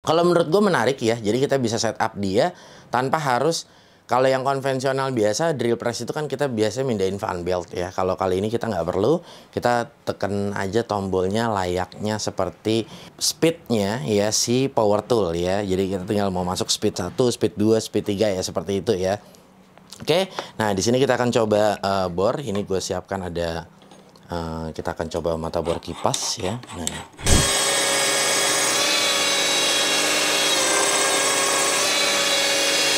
Kalau menurut gue menarik ya, jadi kita bisa setup dia tanpa harus, kalau yang konvensional biasa drill press itu kan kita biasa mindahin fan belt ya. Kalau kali ini kita nggak perlu, kita tekan aja tombolnya layaknya seperti speednya ya si power tool ya. Jadi kita tinggal mau masuk speed 1, speed 2, speed 3 ya, seperti itu ya. Oke, nah di sini kita akan coba bor. Ini gue siapkan ada, kita akan coba mata bor kipas ya. Nah.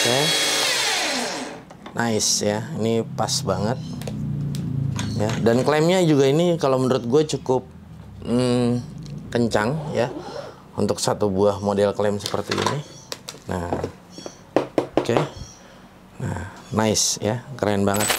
Oke, nice ya, ini pas banget ya. Dan klaimnya juga ini kalau menurut gue cukup kencang ya untuk satu buah model klaim seperti ini. Nah, oke, nah nice ya, keren banget.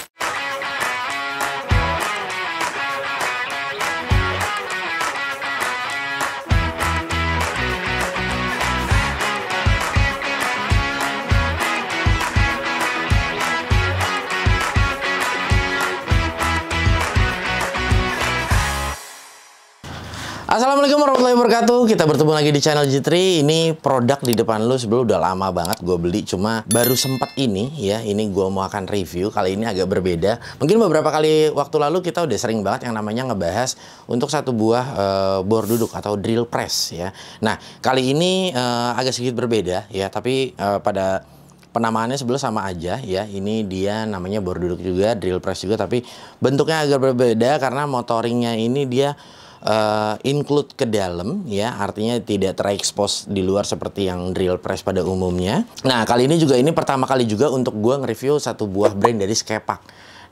Assalamualaikum warahmatullahi wabarakatuh. Kita bertemu lagi di channel J3. Ini produk di depan lu sebelum udah lama banget gue beli, cuma baru sempat ini ya. Ini gue mau akan review. Kali ini agak berbeda. Mungkin beberapa kali waktu lalu kita udah sering banget yang namanya ngebahas untuk satu buah bor duduk atau drill press ya. Nah, kali ini agak sedikit berbeda ya, tapi pada penamaannya sebelah sama aja ya. Ini dia namanya bor duduk juga, drill press juga, tapi bentuknya agak berbeda karena motoringnya ini dia include ke dalam ya, artinya tidak terekspos di luar seperti yang drill press pada umumnya. Nah, kali ini juga ini pertama kali juga untuk gua nge-review satu buah brand dari Skepak.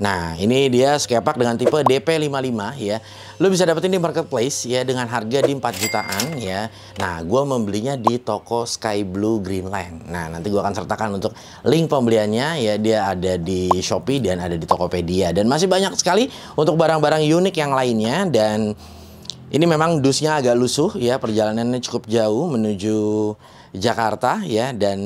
Nah, ini dia Skepak dengan tipe DP55 ya. Lo bisa dapetin di marketplace ya dengan harga di 4 jutaan ya. Nah, gua membelinya di toko Sky Blue Greenland. Nah, nanti gua akan sertakan untuk link pembeliannya ya. Dia ada di Shopee dan ada di Tokopedia, dan masih banyak sekali untuk barang-barang unik yang lainnya. Dan ini memang dusnya agak lusuh ya, perjalanannya cukup jauh menuju Jakarta ya, dan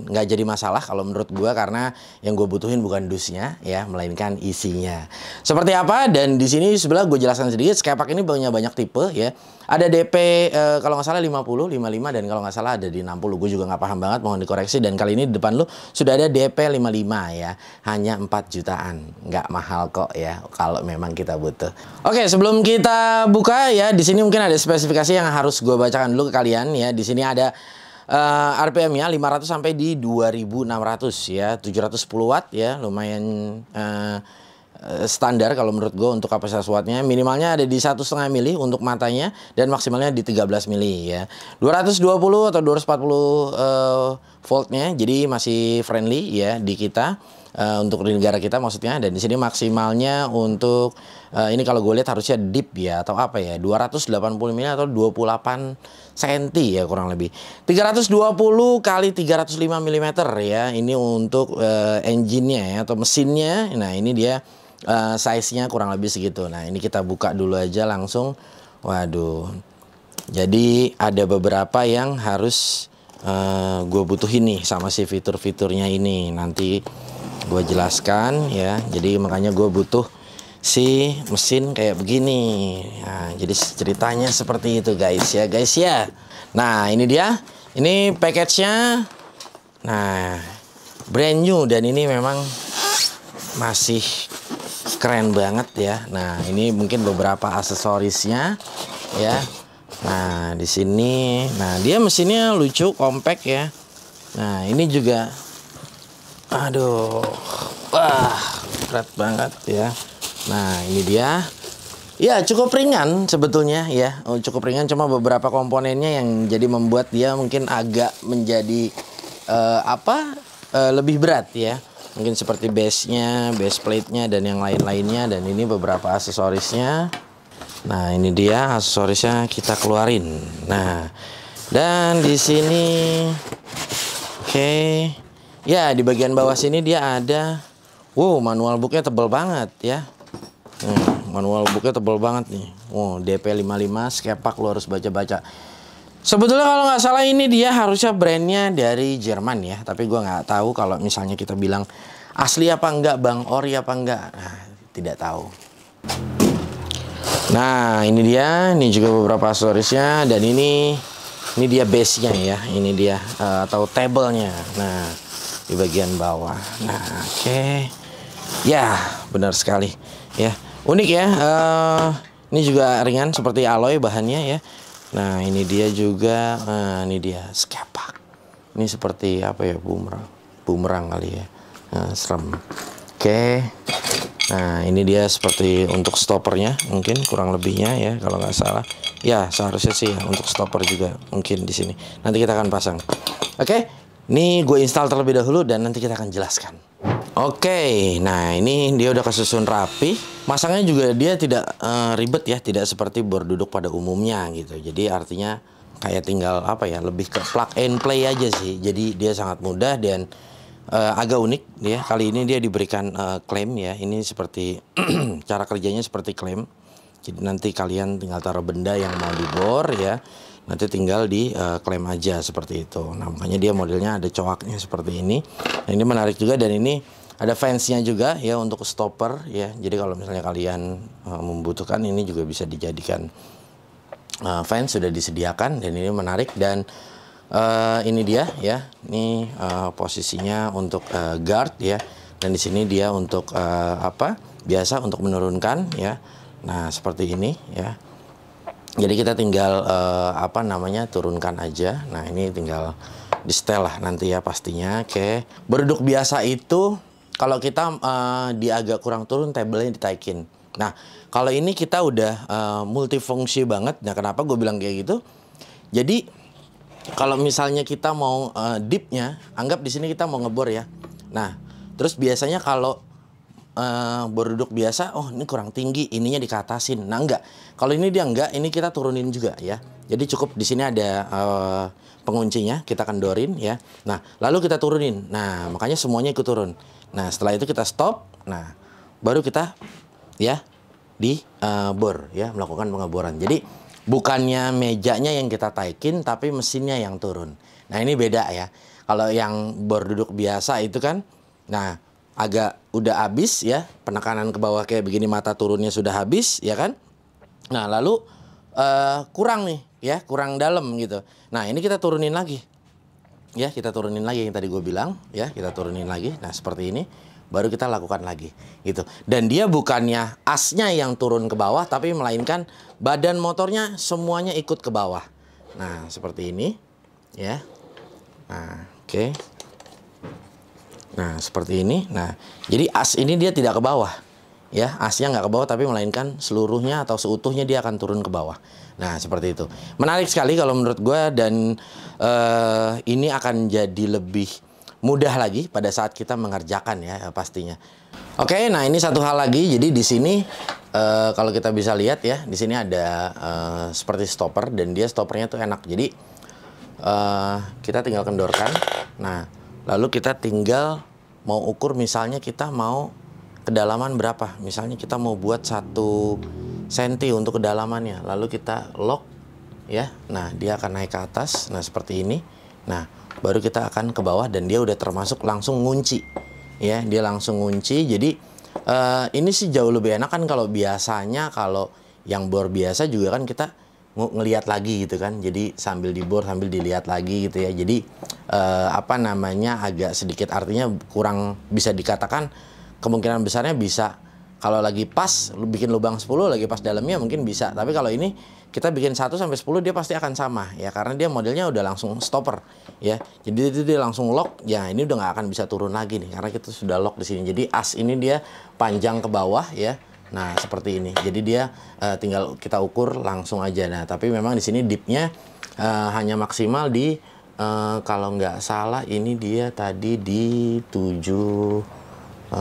nggak jadi masalah kalau menurut gua, karena yang gue butuhin bukan dusnya ya, melainkan isinya. Seperti apa? Dan di sini sebelah gue jelaskan sedikit. Skepak ini punya banyak tipe ya. Ada DP kalau nggak salah 50, 55, dan kalau nggak salah ada di 60. Gue juga nggak paham banget, mohon dikoreksi. Dan kali ini di depan lu sudah ada DP 55 ya, hanya 4 jutaan, nggak mahal kok ya kalau memang kita butuh. Oke, sebelum kita buka ya, di sini mungkin ada spesifikasi yang harus gue bacakan dulu ke kalian ya. Di sini ada RPM-nya 500 sampai di 2600 ya, 710 watt ya, lumayan standar kalau menurut gue untuk kapasitas wattnya. Minimalnya ada di 1,5 mili untuk matanya, dan maksimalnya di 13 mili ya. 220 atau 240 voltnya, jadi masih friendly ya di kita. Untuk di negara kita maksudnya. Dan di sini maksimalnya untuk ini kalau gue lihat harusnya deep ya, atau apa ya, 280 mm atau 28 cm ya kurang lebih. 320 kali 305 mm ya. Ini untuk engine-nya ya, atau mesinnya. Nah, ini dia size-nya kurang lebih segitu. Nah, ini kita buka dulu aja langsung. Waduh. Jadi ada beberapa yang harus gue butuhin nih sama si fitur-fiturnya ini. Nanti gue jelaskan ya. Jadi makanya gue butuh si mesin kayak begini. Nah, jadi ceritanya seperti itu guys ya. Nah, ini dia. Ini package-nya. Nah, brand new, dan ini memang masih keren banget ya. Nah, ini mungkin beberapa aksesorisnya ya. Nah, di sini, nah dia mesinnya lucu, compact ya. Nah, ini juga, aduh, wah, berat banget ya. Nah, ini dia. Ya, cukup ringan sebetulnya ya. Cukup ringan, cuma beberapa komponennya yang jadi membuat dia mungkin agak menjadi lebih berat ya. Mungkin seperti base-nya, base plate-nya, dan yang lain-lainnya. Dan ini beberapa aksesorisnya. Nah, ini dia aksesorisnya, kita keluarin. Nah, dan di sini, oke, ya di bagian bawah sini dia ada, wow, manual booknya tebal banget ya. Manual booknya tebal banget nih. Wow, DP55 Skepak, lo harus baca-baca. Sebetulnya kalau nggak salah ini dia harusnya brandnya dari Jerman ya, tapi gue nggak tahu kalau misalnya kita bilang asli apa enggak, Bang Ori apa enggak, nah, tidak tahu. Nah, ini dia, ini juga beberapa aksesorisnya, dan ini Ini dia base-nya ya. Ini dia atau table-nya. Nah, di bagian bawah. Nah, oke. Ya, benar sekali ya. Unik ya. Ini juga ringan seperti alloy bahannya ya. Nah, ini dia juga. Ini dia skepak. Ini seperti apa ya, bumerang kali ya. Nah, serem. Oke. Nah, ini dia seperti untuk stoppernya, mungkin kurang lebihnya ya kalau nggak salah. Ya, seharusnya sih ya, untuk stopper juga mungkin di sini. Nanti kita akan pasang. Oke, ini gue install terlebih dahulu dan nanti kita akan jelaskan. Oke, nah ini dia udah kesusun rapi. Masangnya juga dia tidak ribet ya, tidak seperti bor duduk pada umumnya gitu. Jadi artinya kayak tinggal apa ya, lebih ke plug and play aja sih. Jadi dia sangat mudah dan agak unik ya. Kali ini dia diberikan klem ya. Ini seperti cara kerjanya seperti klem. Jadi nanti kalian tinggal taruh benda yang mau dibor ya. Nanti tinggal di klem aja seperti itu. Nah, makanya dia modelnya ada coaknya seperti ini. Nah, ini menarik juga dan ini ada fansnya juga ya untuk stopper ya. Jadi kalau misalnya kalian membutuhkan ini juga bisa dijadikan fans, sudah disediakan dan ini menarik. Dan ini dia ya, ini posisinya untuk guard ya, dan di sini dia untuk apa? Biasa untuk menurunkan ya. Nah seperti ini ya. Jadi kita tinggal apa namanya, turunkan aja. Nah ini tinggal di setel lah nanti ya pastinya. Oke, berduduk biasa itu kalau kita di agak kurang turun, tabelnya ditaikin. Nah kalau ini kita udah multifungsi banget. Nah kenapa gue bilang kayak gitu? Jadi kalau misalnya kita mau dipnya, anggap di sini kita mau ngebor ya. Nah, terus biasanya kalau bor duduk biasa, oh ini kurang tinggi, ininya dikatasin. Nah enggak, kalau ini dia enggak, ini kita turunin juga ya. Jadi cukup di sini ada penguncinya, kita kendorin ya. Nah, lalu kita turunin. Nah, makanya semuanya ikut turun. Nah, setelah itu kita stop. Nah, baru kita ya di bor ya, melakukan pengeboran. Jadi bukannya mejanya yang kita taikin, tapi mesinnya yang turun. Nah ini beda ya. Kalau yang bor duduk biasa itu kan, nah agak udah habis ya, penekanan ke bawah kayak begini, mata turunnya sudah habis ya kan. Nah lalu kurang nih ya, kurang dalam gitu. Nah ini kita turunin lagi. Ya kita turunin lagi yang tadi gue bilang ya, kita turunin lagi. Nah seperti ini. Baru kita lakukan lagi gitu. Dan dia bukannya asnya yang turun ke bawah, tapi melainkan badan motornya semuanya ikut ke bawah. Nah seperti ini ya. Nah oke. Nah seperti ini. Nah jadi as ini dia tidak ke bawah ya, asnya nggak ke bawah, tapi melainkan seluruhnya atau seutuhnya dia akan turun ke bawah. Nah seperti itu. Menarik sekali kalau menurut gue, dan ini akan jadi lebih mudah lagi pada saat kita mengerjakan ya pastinya. Oke, nah ini satu hal lagi. Jadi di sini kalau kita bisa lihat ya, di sini ada seperti stopper, dan dia stoppernya tuh enak. Jadi kita tinggal kendorkan. Nah, lalu kita tinggal mau ukur, misalnya kita mau kedalaman berapa. Misalnya kita mau buat 1 senti untuk kedalamannya. Lalu kita lock ya. Nah, dia akan naik ke atas. Nah, seperti ini. Nah, baru kita akan ke bawah dan dia udah termasuk langsung ngunci ya, dia langsung ngunci. Jadi ini sih jauh lebih enak kan. Kalau biasanya kalau yang bor biasa juga kan kita ngelihat lagi gitu kan, jadi sambil dibor sambil dilihat lagi gitu ya. Jadi apa namanya, agak sedikit, artinya kurang, bisa dikatakan kemungkinan besarnya bisa kalau lagi pas bikin lubang 10, lagi pas dalamnya mungkin bisa. Tapi kalau ini kita bikin 1 sampai 10 dia pasti akan sama ya, karena dia modelnya udah langsung stopper ya. Jadi itu dia langsung lock ya. Ini udah nggak akan bisa turun lagi nih, karena kita sudah lock di sini. Jadi as ini dia panjang ke bawah ya. Nah seperti ini. Jadi dia tinggal kita ukur langsung aja. Nah tapi memang di sini dipnya hanya maksimal di kalau nggak salah ini dia tadi di 7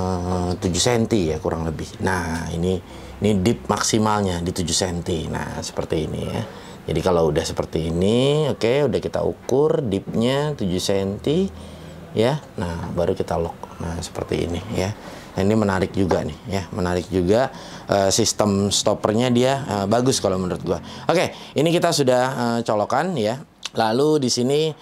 cm ya kurang lebih. Nah ini dip maksimalnya di 7 cm. Nah seperti ini ya. Jadi kalau udah seperti ini, oke, udah kita ukur dipnya 7 cm ya. Nah baru kita lock. Nah seperti ini ya. Nah ini menarik juga nih ya, menarik juga. Sistem stoppernya dia bagus kalau menurut gua. Oke, ini kita sudah colokan ya. Lalu di sini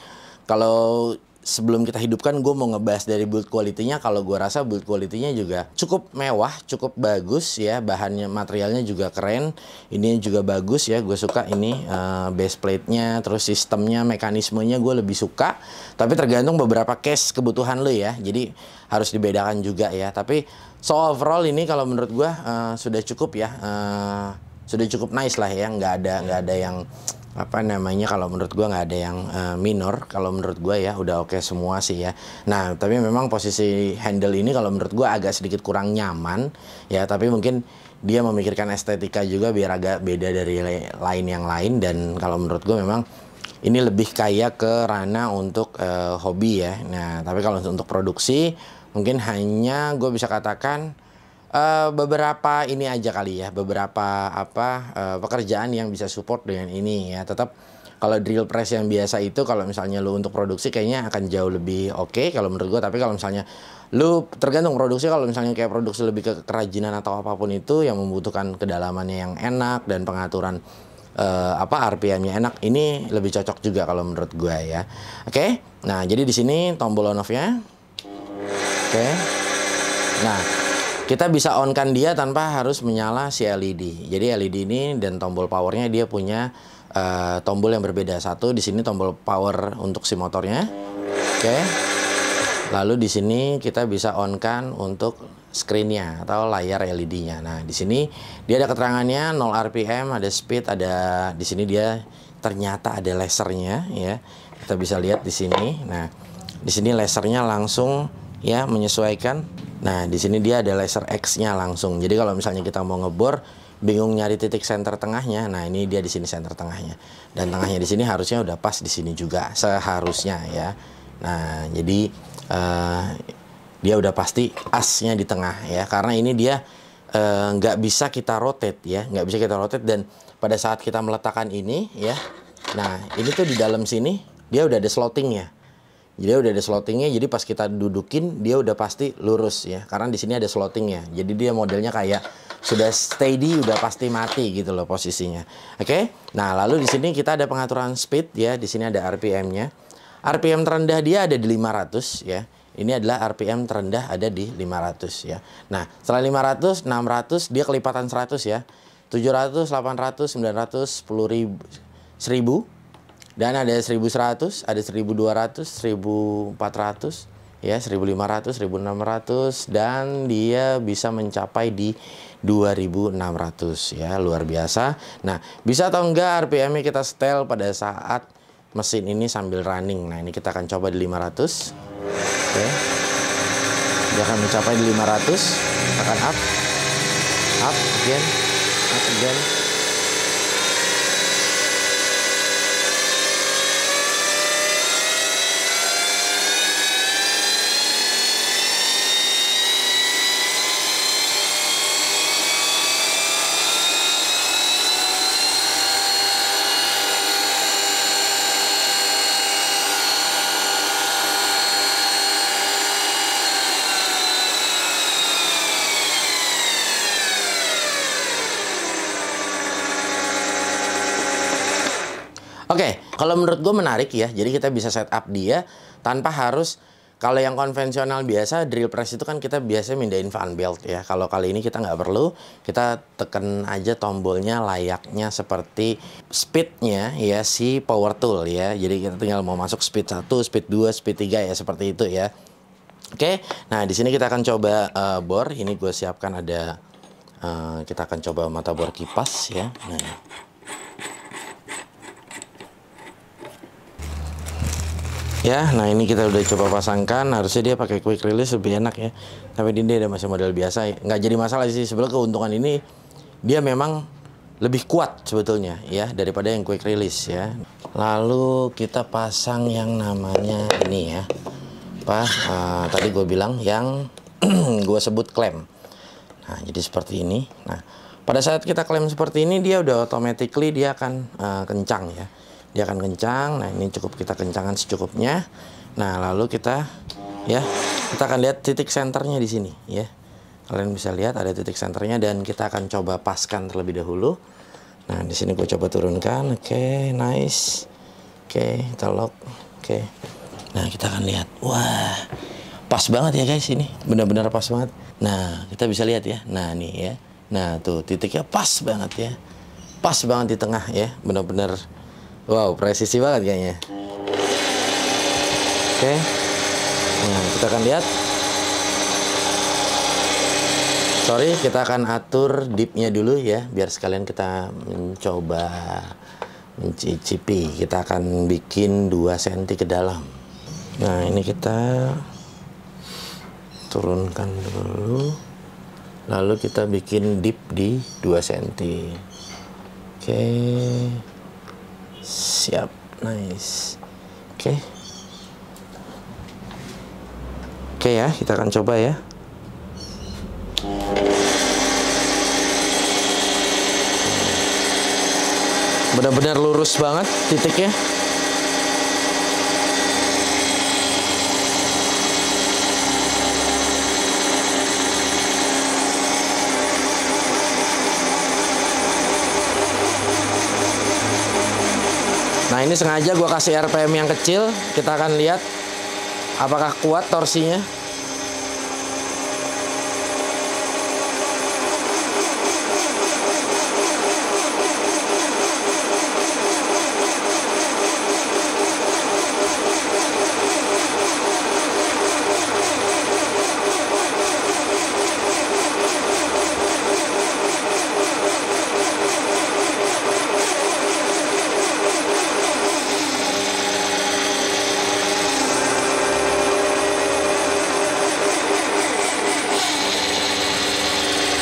kalau sebelum kita hidupkan, gue mau ngebahas dari build quality-nya. Kalau gue rasa build quality-nya juga cukup mewah, cukup bagus ya. Bahannya, materialnya juga keren. Ini juga bagus ya, gue suka ini base plate-nya, terus sistemnya, mekanismenya gue lebih suka. Tapi tergantung beberapa case kebutuhan lo ya. Jadi harus dibedakan juga ya. Tapi so overall ini kalau menurut gue sudah cukup ya. Sudah cukup nice lah ya. Nggak ada yang apa namanya, kalau menurut gua nggak ada yang minor. Kalau menurut gua ya udah oke semua sih ya. Nah tapi memang posisi handle ini kalau menurut gua agak sedikit kurang nyaman ya, tapi mungkin dia memikirkan estetika juga biar agak beda dari lain yang lain. Dan kalau menurut gua memang ini lebih kayak ke ranah untuk hobi ya. Nah tapi kalau untuk produksi mungkin hanya gue bisa katakan beberapa ini aja kali ya, beberapa pekerjaan yang bisa support dengan ini ya. Tetap kalau drill press yang biasa itu kalau misalnya lu untuk produksi kayaknya akan jauh lebih oke kalau menurut gua. Tapi kalau misalnya lu tergantung produksi, kalau misalnya kayak produksi lebih ke kerajinan atau apapun itu yang membutuhkan kedalamannya yang enak dan pengaturan RPM-nya enak, ini lebih cocok juga kalau menurut gua ya. Oke. Nah, jadi di sini tombol on off-nya. Oke. Nah, kita bisa on-kan dia tanpa harus menyala si LED. Jadi LED ini dan tombol powernya dia punya tombol yang berbeda. Satu di sini tombol power untuk si motornya. Oke. Lalu di sini kita bisa on-kan untuk screen-nya atau layar LED-nya. Nah, di sini dia ada keterangannya 0 RPM, ada speed, ada di sini dia ternyata ada lasernya ya. Kita bisa lihat di sini. Nah, di sini lasernya langsung ya menyesuaikan. Nah, di sini dia ada laser X-nya langsung. Jadi kalau misalnya kita mau ngebor, bingung nyari titik center tengahnya, nah ini dia di sini center tengahnya. Dan tengahnya di sini harusnya udah pas di sini juga, seharusnya ya. Nah, jadi dia udah pasti asnya di tengah ya. Karena ini dia nggak bisa kita rotate ya, nggak bisa kita rotate. Dan pada saat kita meletakkan ini ya, nah ini tuh di dalam sini dia udah ada slottingnya. Jadi udah ada slottingnya, jadi pas kita dudukin dia udah pasti lurus ya, karena di sini ada slottingnya. Jadi dia modelnya kayak sudah steady, udah pasti mati gitu loh posisinya. Oke, nah lalu di sini kita ada pengaturan speed ya, di sini ada RPM-nya. RPM terendah dia ada di 500 ya. Ini adalah RPM terendah ada di 500 ya. Nah setelah 500, 600 dia kelipatan 100 ya. 700, 800, 900, 10.000, 1000. Dan ada 1100, ada 1200, 1400, ya 1500, 1600, dan dia bisa mencapai di 2600 ya, luar biasa. Nah, bisa atau enggak RPM-nya kita setel pada saat mesin ini sambil running. Nah, ini kita akan coba di 500. Oke. Dia akan mencapai di 500, akan up again, up again. Oke, kalau menurut gue menarik ya. Jadi kita bisa setup dia tanpa harus, kalau yang konvensional biasa drill press itu kan kita biasanya mindahin fan belt ya. Kalau kali ini kita nggak perlu, kita tekan aja tombolnya layaknya seperti speednya ya si power tool ya. Jadi kita tinggal mau masuk speed 1, speed 2, speed 3 ya, seperti itu ya. Oke, nah di sini kita akan coba bor. Ini gue siapkan ada, kita akan coba mata bor kipas ya. Nah. Ya, nah ini kita udah coba pasangkan. Harusnya dia pakai quick release lebih enak ya. Tapi ini dia ada masih model biasa. Nggak jadi masalah sih. Sebenarnya keuntungan ini dia memang lebih kuat sebetulnya ya daripada yang quick release ya. Lalu kita pasang yang namanya ini ya. Tadi gue bilang yang gue sebut klem. Nah, jadi seperti ini. Nah, pada saat kita klem seperti ini dia udah automatically dia akan kencang ya. Dia akan kencang. Nah, ini cukup kita kencangkan secukupnya. Nah, lalu kita akan lihat titik senternya di sini ya. Kalian bisa lihat ada titik senternya dan kita akan coba paskan terlebih dahulu. Nah, di sini gue coba turunkan. Oke, nice. Oke, kita lock. Oke. Nah, kita akan lihat. Wah, pas banget ya guys ini. Benar-benar pas banget. Nah, kita bisa lihat ya. Nah, nih ya. Nah, tuh titiknya pas banget ya. Pas banget di tengah ya. Benar-benar wow, presisi banget kayaknya. Oke. Nah, kita akan lihat. Sorry, kita akan atur dipnya dulu ya, biar sekalian kita mencoba mencicipi. Kita akan bikin 2 cm ke dalam. Nah, ini kita turunkan dulu. Lalu kita bikin dip di 2 cm. Oke. Siap. Nice. Oke. Oke ya, kita akan coba ya. Benar-benar lurus banget titiknya. Nah, ini sengaja gue kasih RPM yang kecil. Kita akan lihat apakah kuat torsinya.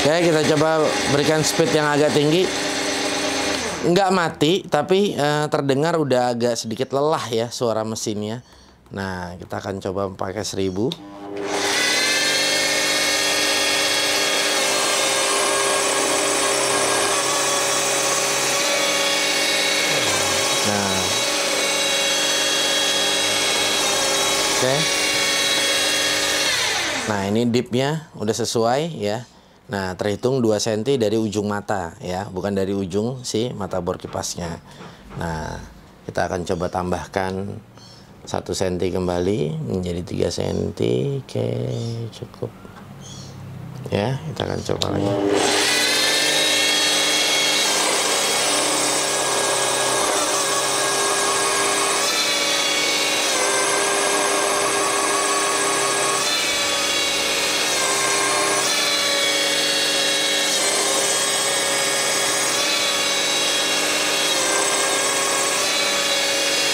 Oke, kita coba berikan speed yang agak tinggi. Nggak mati, tapi terdengar udah agak sedikit lelah ya suara mesinnya. Nah, kita akan coba pakai 1000. Nah, oke. Nah, ini dipnya udah sesuai ya. Nah, terhitung 2 cm dari ujung mata ya, bukan dari ujung si mata bor kipasnya. Nah, kita akan coba tambahkan 1 cm kembali menjadi 3 cm. Oke, cukup. Ya, kita akan coba lagi.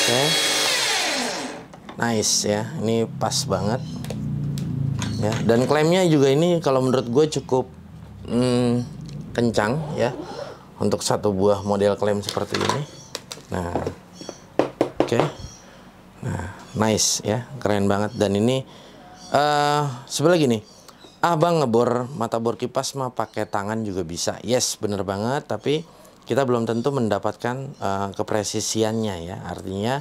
Oke. Nice ya, ini pas banget ya. Dan klemnya juga ini kalau menurut gue cukup kencang ya untuk satu buah model klem seperti ini. Nah, oke. Nah, nice ya, keren banget. Dan ini sebelah gini, bang ngebor mata bor kipas mah pakai tangan juga bisa. Yes, bener banget. Tapi kita belum tentu mendapatkan kepresisiannya ya. Artinya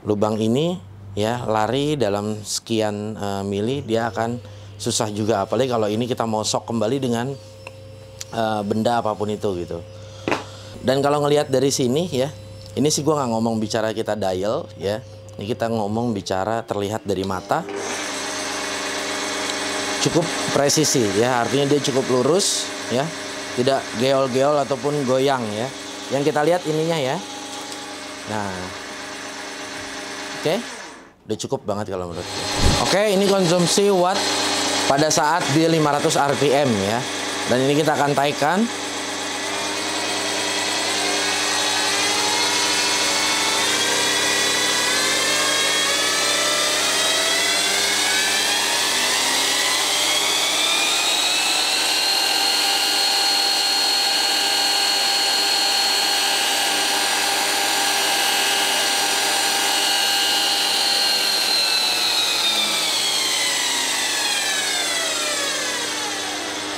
lubang ini ya lari dalam sekian mili dia akan susah juga. Apalagi kalau ini kita mau sok kembali dengan benda apapun itu gitu. Dan kalau ngelihat dari sini ya, ini sih gua nggak ngomong bicara kita dial ya. Ini kita ngomong bicara terlihat dari mata. Cukup presisi ya, artinya dia cukup lurus ya. Tidak geol-geol ataupun goyang ya. Yang kita lihat ininya ya. Nah, oke, udah cukup banget kalau menurut gue. Oke, ini konsumsi watt pada saat di 500 RPM ya. Dan ini kita akan taikan.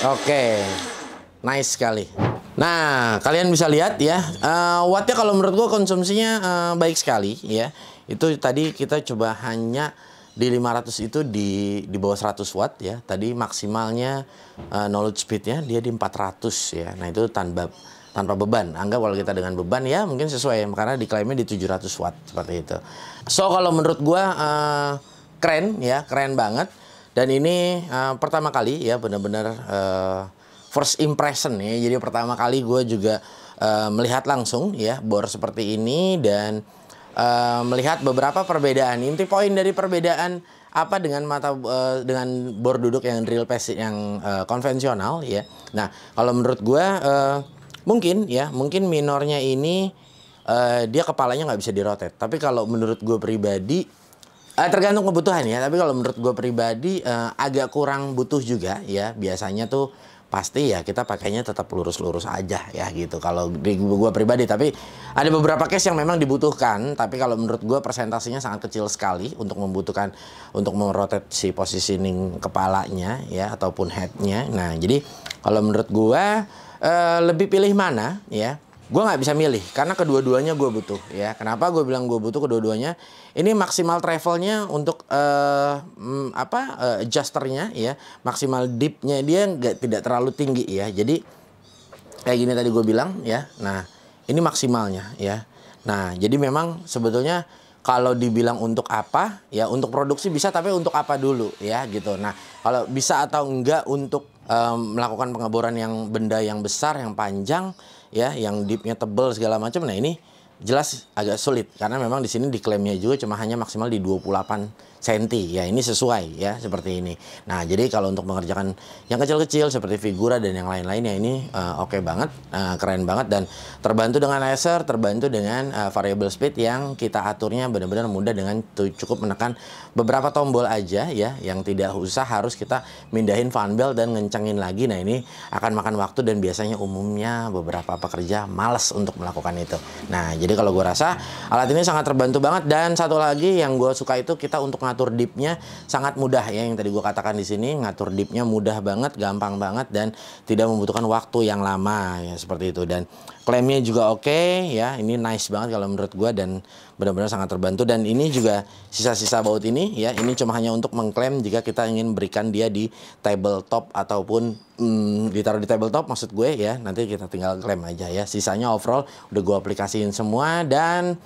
Oke, nice sekali. Nah, kalian bisa lihat ya, wattnya kalau menurut gua konsumsinya baik sekali ya. Itu tadi kita coba hanya di 500 itu di bawah 100 watt ya. Tadi maksimalnya no load speednya dia di 400 ya. Nah, itu tanpa tanpa beban. Anggap kalau kita dengan beban ya mungkin sesuai karena diklaimnya di 700 watt seperti itu. So kalau menurut gua keren ya, keren banget. Dan ini pertama kali ya benar-benar first impression ya. Jadi pertama kali gue juga melihat langsung ya bor seperti ini dan melihat beberapa perbedaan. Inti poin dari perbedaan apa dengan dengan bor duduk yang drill press yang konvensional ya. Nah, kalau menurut gue mungkin minornya ini dia kepalanya nggak bisa dirotate. Tapi kalau menurut gue pribadi tergantung kebutuhan ya. Tapi kalau menurut gue pribadi agak kurang butuh juga ya. Biasanya tuh pasti ya kita pakainya tetap lurus-lurus aja ya gitu kalau di gue pribadi. Tapi ada beberapa case yang memang dibutuhkan, tapi kalau menurut gue persentasenya sangat kecil sekali untuk membutuhkan untuk merotate si positioning kepalanya ya ataupun headnya. Nah jadi kalau menurut gue lebih pilih mana ya, gue nggak bisa milih karena kedua-duanya gue butuh ya. Kenapa gue bilang gue butuh kedua-duanya? Ini maksimal travelnya untuk adjusternya ya, maksimal dipnya dia tidak terlalu tinggi ya. Jadi kayak gini tadi gue bilang ya. Nah ini maksimalnya ya. Nah jadi memang sebetulnya kalau dibilang untuk apa ya, untuk produksi bisa, tapi untuk apa dulu ya gitu. Nah kalau bisa atau enggak untuk melakukan pengeboran yang benda yang besar, yang panjang ya, yang dipnya tebel segala macam. Nah ini jelas agak sulit karena memang di sini diklaimnya juga cuma hanya maksimal di 28 cm ya. Ini sesuai ya seperti ini. Nah jadi kalau untuk mengerjakan yang kecil-kecil seperti figura dan yang lain-lain ya ini oke banget, keren banget, dan terbantu dengan laser, terbantu dengan variable speed yang kita aturnya benar-benar mudah dengan cukup menekan beberapa tombol aja ya, yang tidak usah harus kita mindahin fan belt dan ngencengin lagi. Nah ini akan makan waktu dan biasanya umumnya beberapa pekerja malas untuk melakukan itu. Nah jadi kalau gue rasa alat ini sangat terbantu banget. Dan satu lagi yang gue suka itu kita untuk ngatur dipnya sangat mudah ya, yang tadi gue katakan di sini ngatur dipnya mudah banget, gampang banget, dan tidak membutuhkan waktu yang lama ya seperti itu. Dan klaimnya juga oke ya, ini nice banget kalau menurut gue dan benar-benar sangat terbantu. Dan ini juga sisa-sisa baut ini ya, ini cuma hanya untuk mengklaim jika kita ingin berikan dia di tabletop ataupun ditaruh di tabletop maksud gue ya, nanti kita tinggal klaim aja ya. Sisanya overall udah gue aplikasiin semua dan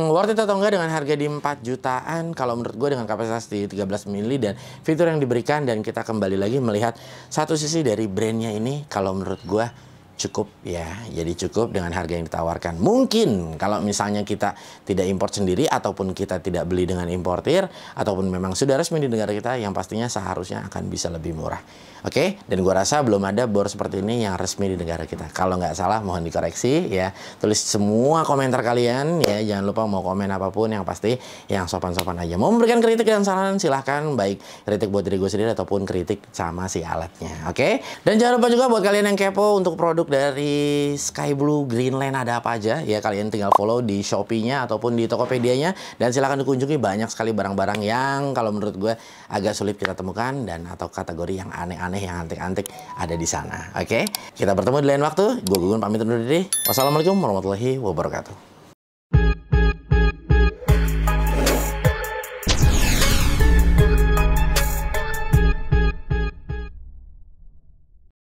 worth it atau enggak dengan harga di 4 jutaan kalau menurut gue, dengan kapasitas di 13 mili dan fitur yang diberikan. Dan kita kembali lagi melihat satu sisi dari brandnya ini, kalau menurut gue cukup ya, jadi cukup dengan harga yang ditawarkan. Mungkin kalau misalnya kita tidak import sendiri ataupun kita tidak beli dengan importir ataupun memang sudah resmi di negara kita, yang pastinya seharusnya akan bisa lebih murah. Oke, dan gua rasa belum ada bor seperti ini yang resmi di negara kita. Kalau nggak salah mohon dikoreksi ya. Tulis semua komentar kalian ya, jangan lupa mau komen apapun, yang pasti yang sopan-sopan aja. Mau memberikan kritik dan saran silahkan, baik kritik buat diri gue sendiri ataupun kritik sama si alatnya. Oke, dan jangan lupa juga buat kalian yang kepo untuk produk dari Sky Blue Greenland ada apa aja ya, kalian tinggal follow di Shopee-nya ataupun di Tokopedia-nya, dan silahkan dikunjungi. Banyak sekali barang-barang yang kalau menurut gue agak sulit kita temukan dan atau kategori yang aneh-aneh, yang antik-antik ada di sana. Oke, kita bertemu di lain waktu. Gue Gugun pamit undur diri. Wassalamualaikum warahmatullahi wabarakatuh.